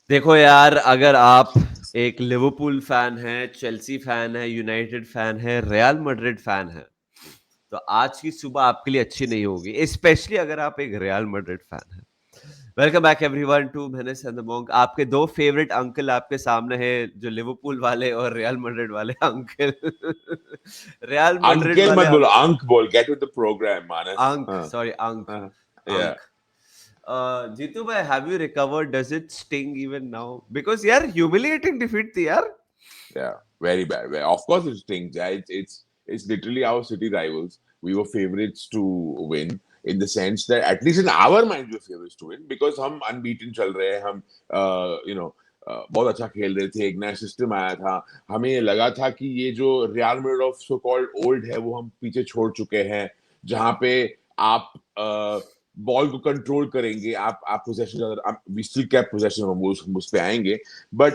देखो यार, अगर आप एक लिवरपूल फैन है, चेल्सी फैन है, यूनाइटेड फैन है, रियल मैड्रिड फैन है, तो आज की सुबह आपके लिए अच्छी नहीं होगी, स्पेशली अगर आप एक रियल मैड्रिड फैन है। Welcome back everyone to Menace and the Monk. आपके दो फेवरेट अंकल आपके सामने हैं, जो लिवरपूल वाले और रियल मैड्रिड वाले अंकल। रियल मैड्रिड अंकेल वाले मत बोलो, अंक बोल, गेट विद द प्रोग्राम मानस। अंक, हाँ सॉरी अंक, हाँ या अंक। जीतू भाई, have you recovered? Does it sting even now? Because यार humiliating defeat थी यार। yeah, very bad. Of course it stings. Yeah, it's literally our city rivals. We were favorites to win in the sense that at least in our mind we were favorites to win because हम unbeaten चल रहे हैं, हम बहुत अच्छा खेल रहे थे, एक नया सिस्टम आया था, हमें लगा था कि ये जो real Madrid of so called old है वो हम पीछे छोड़ चुके हैं, जहाँ पे आप बॉल को कंट्रोल करेंगे, आप possession, we still keep possession, हम उस पे आएंगे, बट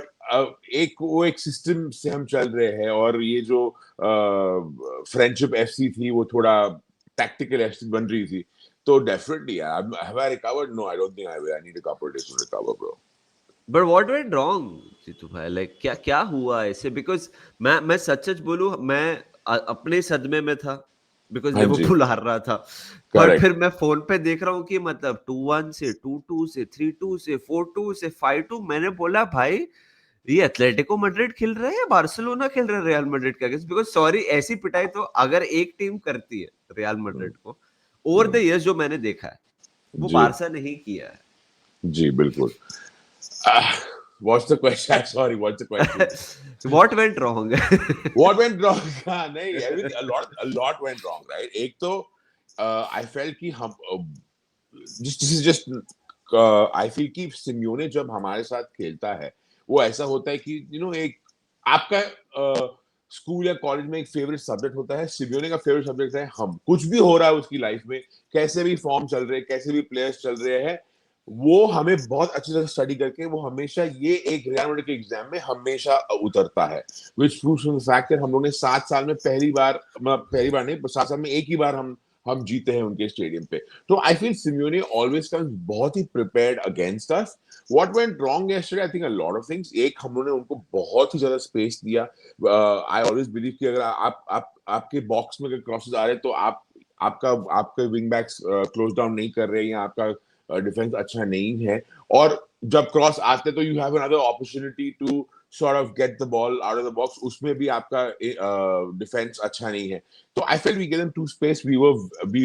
एक सिस्टम से हम चल रहे हैं, और ये जो फ्रेंडशिप एफसी थी वो थोड़ा टैक्टिकल एफसी बन रही थी, तो definitely have I recovered? No, I don't think I need a couple days to recover bro. But what went wrong Jeetu भाई? लाइक क्या क्या हुआ ऐसे? बिकॉज मैं सच सच बोलूं, मैं अपने सदमे में था, बिकॉज हाँ जी, लिवरपूल हार रहा था। पर फिर करेक्ट। मैं फोन पे देख रहा हूँ कि मतलब 2-1 से 2-2 से 3-2 से 4-2 से 5-2। मैंने बोला भाई, ये एथलेटिको मैड्रिड खेल रहे हैं या बार्सिलोना खेल रहे हैं रियल मैड्रिड के अगेंस्ट? बिकॉज सॉरी, ऐसी पिटाई तो अगर एक टीम करती है रियल मैड्रिड को ओवर द इयर्स, जो मैंने देखा है, वो जी बारसा नहीं किया है। जी बिल्कुल। What's the question? Sorry, what's the question? What went wrong? What went wrong? हाँ, नहीं, everything, a lot went wrong, right? एक तो I felt कि हम this is just I feel कि सिम्योने जब हमारे साथ खेलता है, वो ऐसा होता है कि एक आपका स्कूल या कॉलेज में एक फेवरेट सब्जेक्ट होता है, सिम्योने का फेवरेट सब्जेक्ट है हम। कुछ भी हो रहा है उसकी लाइफ में, कैसे भी फॉर्म चल रहे हैं, कैसे भी प्लेयर्स चल रहे हैं, वो हमें बहुत अच्छी तरह स्टडी करके वो हमेशा ये एक रियल मैड्रिड के एग्जाम में हमेशा उतरता है, which proves from the fact that हम लोगों ने 7 साल में पहली बार नहीं, 7 साल में एक ही बार हम जीते हैं उनके स्टेडियम पे। तो I feel Simeone always comes बहुत ही prepared against us. What went wrong yesterday? I think a lot of things. एक, हम लोगों ने उनको बहुत ही ज्यादा स्पेस दिया। आई ऑलवेज बिलीव कि अगर आप आपके बॉक्स में अगर क्रॉसेस आ रहे हैं तो आपका आपके विंग बैक्स क्लोज डाउन नहीं कर रहे हैं, या आपका डिफेंस अच्छा नहीं है, और जब क्रॉस आते तो you have another opportunity to sort of get the ball out of the box, उसमें भी आपका डिफेंस अच्छा नहीं है। तो I felt we gave them too space. We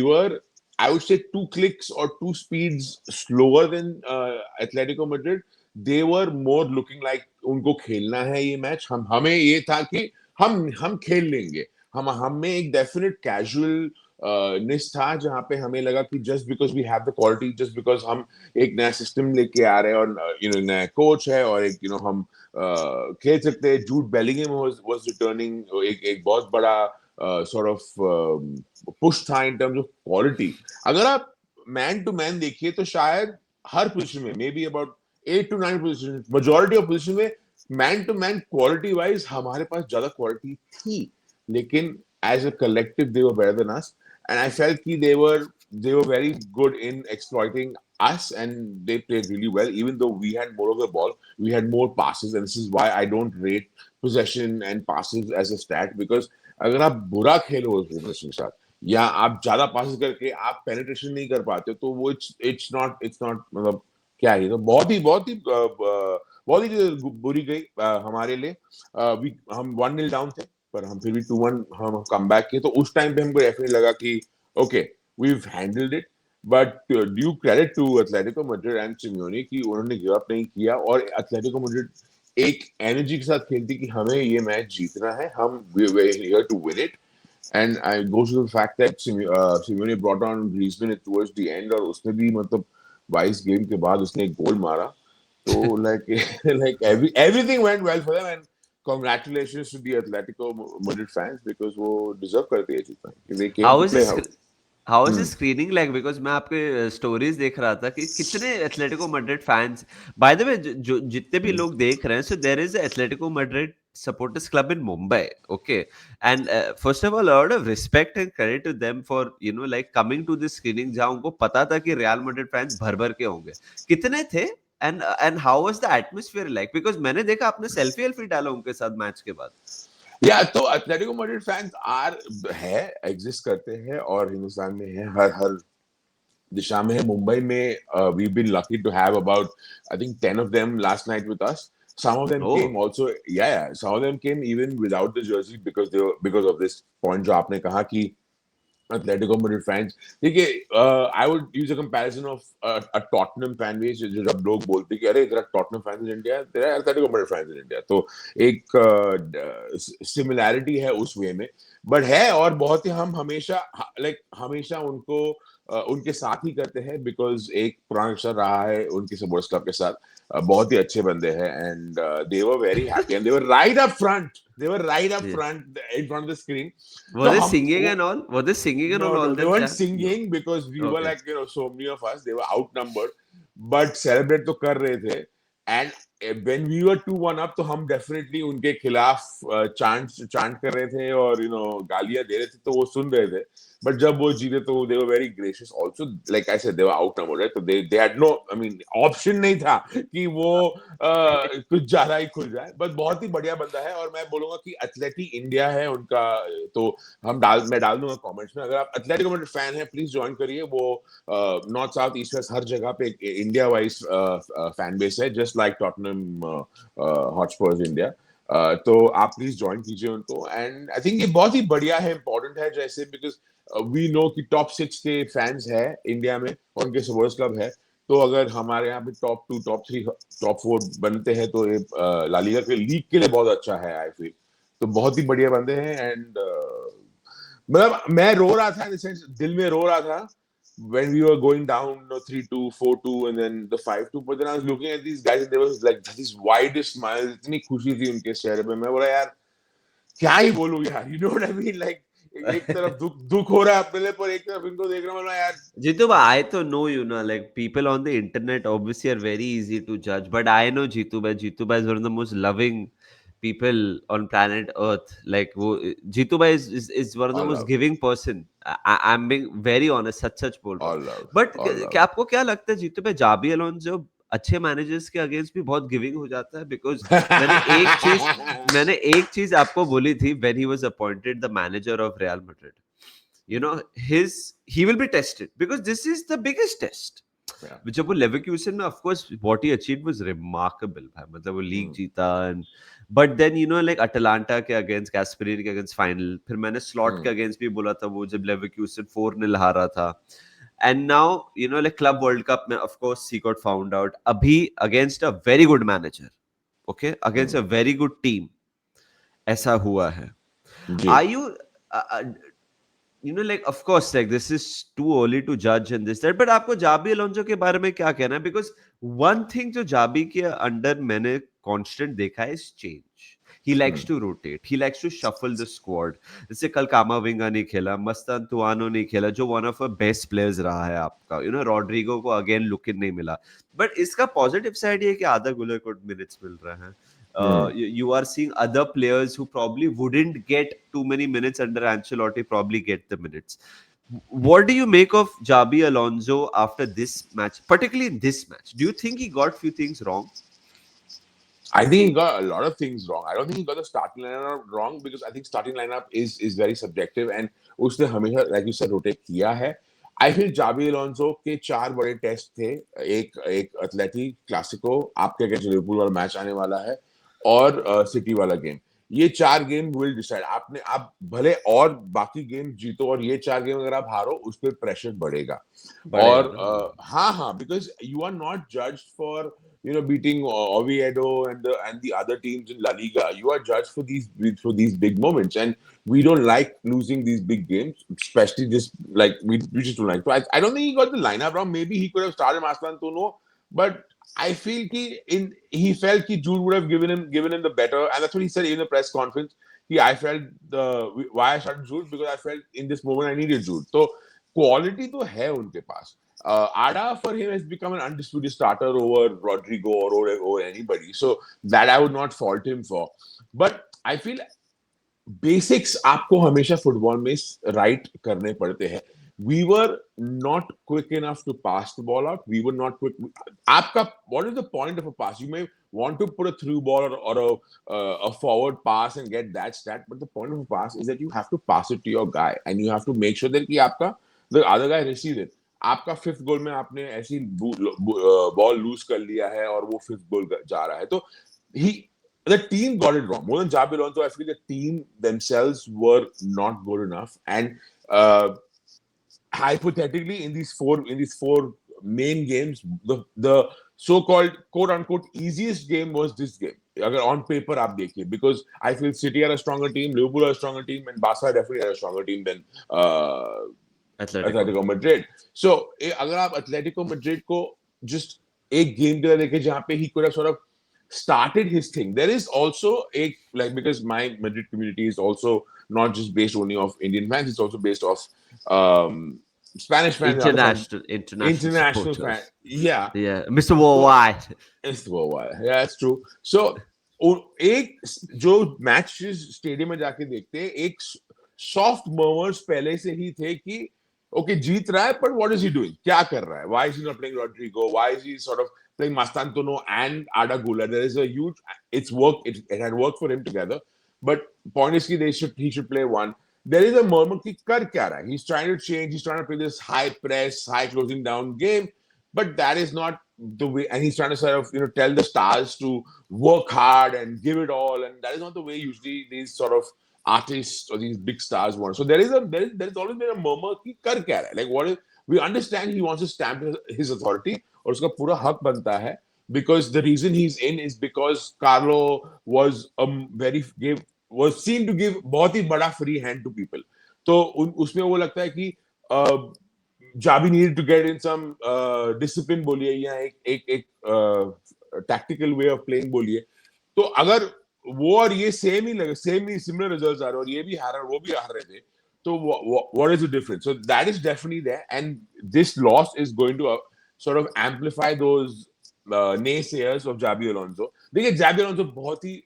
were I would say 2 clicks or 2 speeds slower than Atletico Madrid. They were more looking like उनको खेलना है ये मैच, हमें ये था कि हम खेल लेंगे, हमें एक डेफिनेट कैजुअल निस था, जहां पे हमें लगा कि just because we have the quality, just because हम एक नया सिस्टम लेके आ रहे हैं, और नया कोच है, और एक हम खेल सकते हैं। जूड बेलिंगम वाज रिटर्निंग, एक बहुत बड़ा सॉर्ट ऑफ पुश था इन टर्म्स ऑफ क्वालिटी। अगर आप मैन टू मैन देखिए तो शायद हर पोजीशन में, maybe about 8 to 9 position, majority of position में man to man quality wise हमारे पास ज्यादा क्वालिटी थी, लेकिन as a collective they were better than us, and I felt कि they were very good in exploiting us, and they played really well, even though we had more of the ball, we had more passes, and this is why I don't rate possession and passes as a stat, because अगर आप बुरा खेलो उस position के साथ, या आप ज्यादा passes करके आप पेनिट्रेशन नहीं कर पाते, तो वो इट्स नॉट मतलब क्या है, तो बहुत ही बुरी गई हमारे लिए। हम 1-0 डाउन थे, पर हम फिर भी 2-1 हम कम बैक किए, तो उस टाइम पे हमको डेफिनेटली लगा कि okay, we've handled it, but due credit to Atletico Madrid and Simeone कि उन्होंने गिव अप नहीं किया, और Atletico Madrid एक एनर्जी के साथ खेलती कि हमें ये मैच जीतना है, हम we're here to win it, and I goes to the fact that Simeone brought on Griezmann towards the end, और उसने भी मतलब 22 गेम के बाद उसने एक गोल मारा, तो like like everything went well for them, and congratulations to the Atletico Madrid fans, because वो deserve करते हैं जीतना, they came how to is play how. How is screening like? Because मैं आपके स्टोरीज देख रहा था कि कितने Atletico Madrid fans, by the way, जो जितने भी Hmm. लोग देख रहे हैं, so there is Atletico Madrid supporters club in Mumbai, okay? And first of all, a lot of respect and credit to them for like coming to this screening, जहां उनको पता था कि रियल मैड्रिड फैंस भर भर के होंगे। कितने थे? and how was the atmosphere like? Because मैंने देखा आपने सेल्फी डाला उनके साथ मैच के बाद. या तो एथलेटिको मैड्रिड फैंस है एग्जिस्ट करते हैं और हिंदुस्तान में है हर हर दिशा में है. मुंबई में we've been lucky to have about I think 10 of them last night with us. Some of them Oh. came also, yeah, some of them came even without the jersey because of this point जो आपने कहा कि Atletico Madrid fans. देखिए, I would use a comparison of a Tottenham fan base. जो जब लोग बोलते हैं कि अरे there are Tottenham fans in India, there are Atletico Madrid fans in India. तो एक similarity है उस वे में, but है और बहुत ही हम हमेशा उनको उनके साथ ही करते हैं because एक पुराना रिश्ता रहा है उनके सपोर्ट्स क्लब के साथ. बहुत ही अच्छे बंदे हैं and they were very happy and they were right up front. They were right up front in front of the screen. Were they singing and all? Were they singing and all? No, they weren't time? singing because we were like, so many of us, they were outnumbered, but celebrate तो कर रहे थे. And when we were 2-1 up, तो हम definitely उनके खिलाफ chant कर रहे थे और गालियां दे रहे थे, तो वो सुन रहे थे. But जब वो जीते तो they were very gracious. Also, like I said, they were outnumbered, right? So they had no, I mean, option नहीं था कि वो कुछ ज्यादा ही खुल जाए. But बहुत ही बढ़िया बंदा है और मैं बोलूंगा कि एथलेटी इंडिया है उनका. तो मैं डाल दूंगा कमेंट्स में. अगर आप एथलेटिको मैड्रिड फैन है प्लीज ज्वाइन करिए. वो नॉर्थ साउथ ईस्ट वेस्ट हर जगह पे इंडिया वाइज फैन बेस है, just like Tottenham Hotspurs India. तो आप प्लीज ज्वाइन कीजिए उनको. एंड आई थिंक ये बहुत ही बढ़िया है, इंपॉर्टेंट है, जैसे बिकॉज वी नो कि टॉप 6 के फैंस है इंडिया में और उनके सपोर्ट्स क्लब है. तो अगर हमारे यहाँ पे टॉप 2, टॉप 3, टॉप 4 बनते हैं तो ये ला लीगा के लीग के लिए बहुत अच्छा है आई फील. तो बहुत ही बढ़िया बंदे हैं. एंड मतलब मैं रो रहा था, दिल में रो रहा था when we were going down 3-2, 4-2 and then the 5-2, but then I was looking at these guys and there was like this widest smile. इतनी खुशी थी उनके चेहरे पे. मैं बोला यार क्या ही बोलूं यार, you know what I mean? Like एक तरफ दुख हो रहा है अपने लिए, पर एक तरफ इनको देख रहा हूं यार. Jitu, I to know like people on the internet obviously are very easy to judge, but I know Jitu bhai is one of the most loving people on planet Earth. Like Jitu bhai is one of the most giving person. I'm being very honest, सच बोल रहा हूँ. But क्या आपको क्या लगता है Jitu bhai, Jabi Alonso अच्छे managers के अगेंस्ट भी बहुत गिविंग हो जाता है? बिकॉज मैंने एक चीज आपको बोली थी when he was appointed the manager of real Madrid. he will be tested because this is the biggest test. जब वो लेवरक्यूसन में of course what he achieved was remarkable भाई. मतलब वो लीग जीता but then like अटलांटा के against, गैस्परिनी के against final, फिर मैंने स्लॉट के अगेंस्ट भी बोला था वो जब लेवरक्यूसन 4-0 हारा था. And now, like Club World Cup, of course, he got found out. Abhi against a very good manager, okay, against a very good team, ऐसा हुआ है. Are you, like of course, like this is too early to judge and this that, but आपको जाबी Alonso के बारे में क्या कहना है? Because one thing जो जाबी के अंडर मैंने constant देखा है is change. He likes to rotate. He likes to shuffle the squad. जैसे कल कामाविंगा नहीं खेला, मस्तान तुआनो नहीं खेला, जो one of the best players रहा है आपका. रॉड्रिगो को again look in नहीं मिला. But इसका positive side ये है कि आधा गुलर को minutes मिल रहा है. You are seeing other players who probably wouldn't get too many minutes under Ancelotti probably get the minutes. What do you make of Jabi Alonso after this match, particularly in this match? Do you think he got few things wrong? I think he got a lot of things wrong. I don't think he got the starting lineup wrong because I think starting lineup is very subjective and उसने हमेशा like you said rotate किया है. I feel जाबी Alonso के 4 बड़े test थे. एक athletic Clasico, आपके against Liverpool वाला मैच आने वाला है और सिटी वाला गेम. ये 4 गेम विल डिसाइड. आप भले और बाकी गेम जीतो और ये 4 गेम अगर आप हारो उस पर प्रेशर बढ़ेगा. और हाँ, because you are not judged for beating Oviedo and the other teams in La Liga. You are judged for these big moments, and we don't like losing these big games, especially just like we just don't like. So I don't think he got the lineup wrong. Maybe he could have started Aslan Tuno, but I feel he felt that Jude would have given him the better, and that's what he said in the press conference. I felt why I started Jude because I felt in this moment I needed Jude. So quality तो है उनके पास. Ada for him has become an undisputed starter over Rodrigo or anybody. So that I would not fault him for. But I feel basics आपको हमेशा football में right करने पड़ते हैं. we were not quick enough to pass the ball out. We were not quick. What is the point of a pass? You may want to put a through ball or a forward pass and get that stat, but the point of a pass is that you have to pass it to your guy and you have to make sure that the other guy receives it. आपका fifth गोल में आपने ऐसी ball loose कर लिया है और वो fifth गोल जा रहा है तो the team got it wrong more than Jabi Alonso. I feel the team themselves were not good enough and hypothetically in these four main games the so-called quote unquote easiest game was this game. Agar on paper aap dekhiye because I feel City are a stronger team, Liverpool are a stronger team and Barca definitely are a stronger team than Atletico Madrid. So agar aap Atletico Madrid ko just एक game के देखे जहां पे he could have sort of started his thing. There is also because my Madrid community is also not just based only of Indian fans, it's also based off Spanish fans, international fans. Yeah, Mr. Worldwide. Mr. Worldwide. Yeah, that's true. So एक जो matches stadium में जाके देखते हैं एक soft murmurs पहले से ही थे कि ओके जीत रहा है but what is he doing? क्या कर रहा है? Why is he not playing Rodrigo? Why is he sort of playing Mastantuono and Arda Güler? There is a huge it had worked for him together but point is कि he should play one. There is a murmur कि कर क्या रहा है? He's trying to change, he's trying to play this high press, high closing down game but that is not the way and he's trying to sort of tell the stars to work hard and give it all and that is not the way usually these sort of artists or these big stars want. So there is always been a murmur कि कर क्या रहा है? Like what is we understand he wants to stamp his authority और उसका पूरा हक बनता है because the reason he's in is because Carlo was was seen to give बहुत ही बड़ा free hand to people. तो उसमें वो लगता है कि Javi needed to get in some discipline बोलिए या एक tactical way of playing बोलिए तो अगर वो और ये सेम ही सिमिलर रिजल्ट्स आ रहे और ये भी हार वो भी हार रहे थे तो what is the difference? So that is definitely there and this loss is going to sort of amplify those naysayers of Jabi Alonso. देखिए Jabi Alonso बहुत ही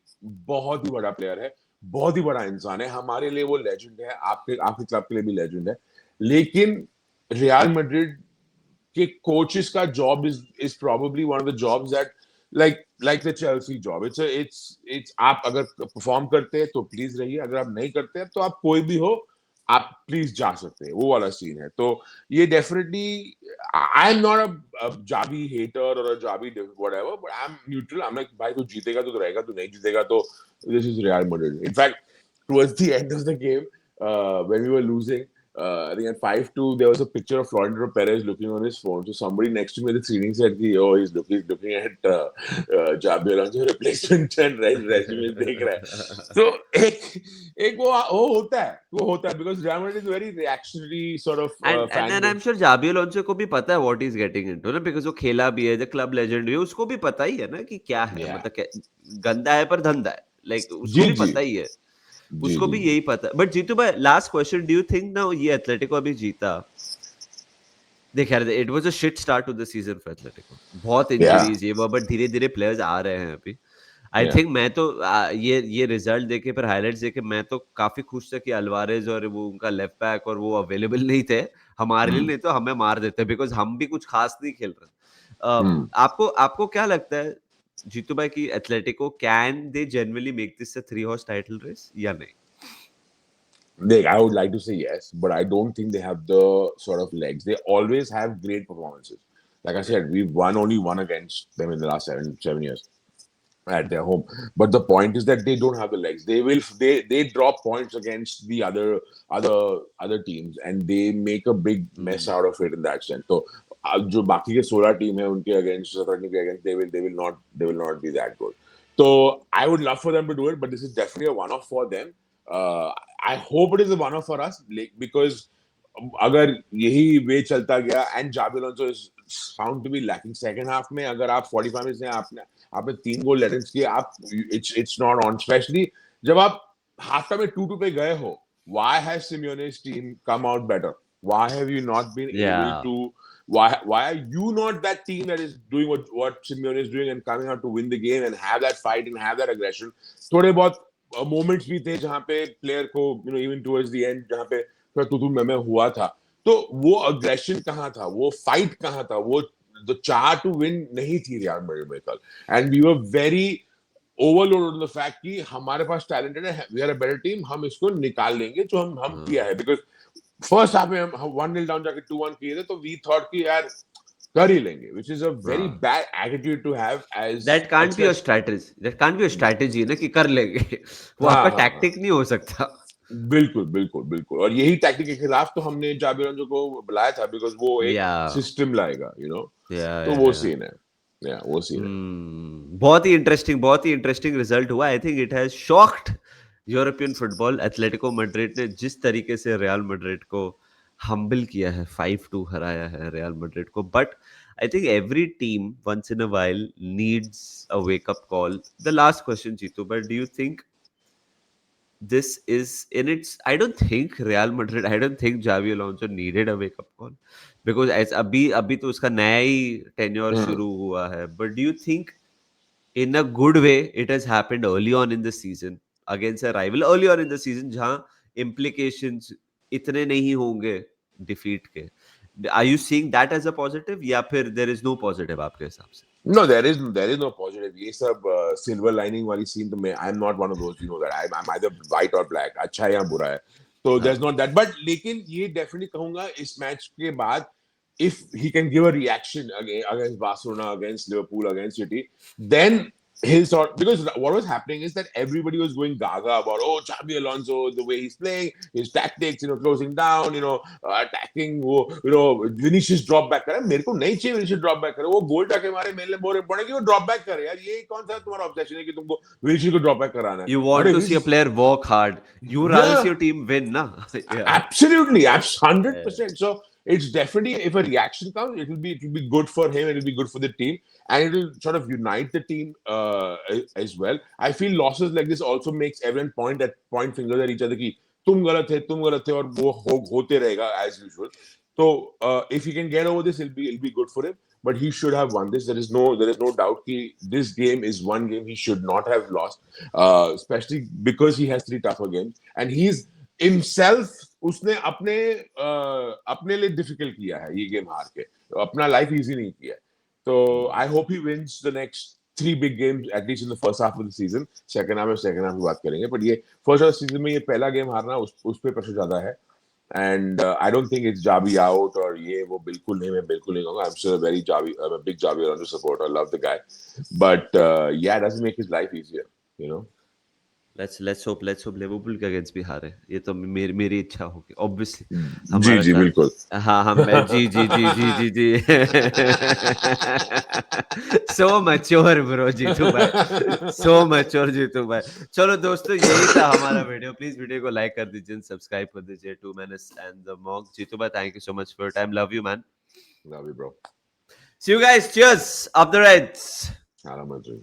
बड़ा प्लेयर है बहुत ही बड़ा इंसान है हमारे लिए वो लेजेंड है आपके क्लब के लिए भी लेजेंड है लेकिन रियल मैड्रिड के कोचेस का job is probably one of the jobs that like the Chelsea job. It's आप अगर परफॉर्म करते हैं तो प्लीज रहिए अगर आप नहीं करते हैं तो आप कोई भी हो आप प्लीज जा सकते हैं वो वाला सीन है तो ये definitely I am not a Xabi hater और a Xabi whatever but I am neutral I am like भाई तू जीतेगा तो रहेगा तू नहीं जीतेगा तो this is Real Madrid in fact towards the end of the game when we were losing I think at 5-2 there was a picture of Florentino Perez looking on his phone. So somebody next to me at the screening said, "Oh, he's looking at Jabi Alonso replacement and resume देख रहा है." So एक वो होता है because Real Madrid is very reactionary sort of and then I'm sure Jabi Alonso को भी पता है what he's getting into ना because वो खेला भी है the club legend भी है उसको भी पता ही है ना कि क्या है मतलब गंदा है पर धंधा है like उसको भी पता ही है उसको भी यही पता बट जीतू भाई last question do you think ना ये एथलेटिको अभी जीता देख यार it was a shit start to the season for Atletico बहुत इंजरीज ये बट धीरे-धीरे प्लेयर्स आ रहे हैं अभी आई थिंक मैं तो ये रिजल्ट देखे पर हाइलाइट्स देखे मैं तो काफी खुश था कि अल्वारेज और वो उनका लेफ्ट बैक और वो अवेलेबल नहीं थे हमारे लिए नहीं तो हमें मार देते बिकॉज हम भी कुछ खास नहीं खेल रहे आपको क्या लगता है जीतू भाई की Atletico can they generally make this a 3-horse title race या नहीं I would like to say yes, but I don't think they have the sort of legs. They always have great performances. Like I said, we've only won against them in the last 7 years at their home. But the point is that they don't have the legs. They drop points against the other teams, and they make a big mess out of it in that sense. So जो बाकी के 16 team है उनके against 17 team के against they will not be that good. So I would love for them to do it, but this is definitely a one-off for them. I hope it is a one-off for us because अगर यही वे चलता गया and Jabi Alonso is found to be lacking second half में अगर आप 45 minutes में आपने 3 गोल laitance किए आप it's not on especially जब आप हाफ टाइम में 2-2 पे गए हो why has Simeone's team come out better? Why have you not been able to why are you not that team that is doing what Simeone is doing and coming out to win the game and have that fight and have that aggression? थोड़े बहुत moments भी थे जहाँ पे player को even towards the end जहाँ पे थोड़ा तू मैं हुआ था तो वो अग्रेशन कहाँ था, वो फाइट कहाँ था, वो द चाह टू विन नहीं थी रियल मैड्रिड में कल. And we were very overload on the fact कि हमारे पास टैलेंटेड है, we are a better team, हम इसको निकाल लेंगे जो हम किया है. बिकॉज फर्स्ट हाफ में हम 1-0 डाउन जाके 2-1 किए थे, तो वी थॉट कि यार कर ही लेंगे, which is a very bad attitude to have as that can't be your especially. Strategy, that can't be your strategy ना कि कर लेंगे. वो हाँ आपका हाँ हाँ, टैक्टिक नहीं हो सकता. बिल्कुल बिल्कुल बिल्कुल. और यही टैक्टिक के खिलाफ तो हमने जाबिर अलonso को बुलाया था, बिकॉज वो एक या सिस्टम लाएगा, या तो वो सीन है. या वो सीन है. बहुत ही इंटरेस्टिंग रिजल्ट हुआ. I think it has shocked European football. Atletico Madrid ने जिस तरीके से रियल मैड्रिड को हम्बल किया है, 5-2 हराया है रियल मैड्रिड को. But I think every team once in a while needs a wake up call. The last question Jeetu, but do you think this is in its I don't think Real Madrid, I don't think Xavi Alonso needed a wake up call because as अभी तो उसका नया ही tenure हम्म. शुरू हुआ है. But do you think in a good way it has happened early on in the season against a rival early on in the season जहां implications इतने नहीं होंगे defeat के? Are you seeing that as a positive या फिर there is no positive आपके हिसाब से? No, there is no positive. ये सब silver lining वाली scene तो मैं I'm not one of those, you know that I'm either white or black, अच्छा है या बुरा है. So there's हाँ. not that. But लेकिन ये definitely कहूंगा इस मैच के बाद, if he can give a reaction against Barcelona, against Liverpool, against City, then he'll sort, because what was happening is that everybody was going gaga about, oh, Xabi Alonso, the way he's playing, his tactics, closing down, attacking, Vinicius drop back करे. मेरे को नहीं चाहिए Vinicius drop back करे. वो गोल टाके मारे मेरे लिए बहुत इंपॉर्टेंट कि वो drop back करे. यार ये कौन सा तुम्हारा ऑब्सेशन है कि तुमको Vinicius को drop back कराना है? You want अरे to see a player work hard. You rather see yeah, your team win, na? Yeah. absolutely, Yeah. 100%. So it's definitely, if a reaction comes, it will be good for him, it will be good for the team, and it will sort of unite the team as well. I feel losses like this also makes everyone point fingers at each other कि तुम गलत थे और वो होते रहेगा as usual. So if he can get over this, it'll be good for him. But he should have won this. There is no doubt कि this game is one game he should not have lost, especially because he has 3 tougher games, and he's himself, उसने अपने लिए difficult किया है ये game हार के, अपना लाइफ इजी नहीं किया है. तो I hope he wins the next 3 big games at least in the first half of the season. Second half की बात करेंगे, बट ये फर्स्ट हाफ सीजन में ये पहला गेम हारना उस पे प्रेशर ज्यादा है. And I don't think it's Xabi out और ये वो, बिल्कुल नहीं, मैं बिल्कुल नहीं कहूंगा. I am still very Xabi, I am a big Xabi Alonso supporter, I love the guy, but yeah, it doesn't make his life easier, you know. let's hope Liverpool के अगेंस्ट भी हारे. ये तो मेरी इच्छा होगी ऑब्वियसली. जी हमारा जी बिल्कुल. हाँ हम जी जी जी जी जी जी. सो मैच्योर ब्रो जीतू भाई, सो मैच्योर जीतू भाई. चलो दोस्तों, यही था हमारा वीडियो. प्लीज वीडियो को लाइक कर दीजिए, सब्सक्राइब कर दीजिए. 2 minutes and the monk. Jitu भाई, thank you so much for your time. Love you man. Love you, bro. See you guys. Cheers. Up the Reds. Hello, Madrid.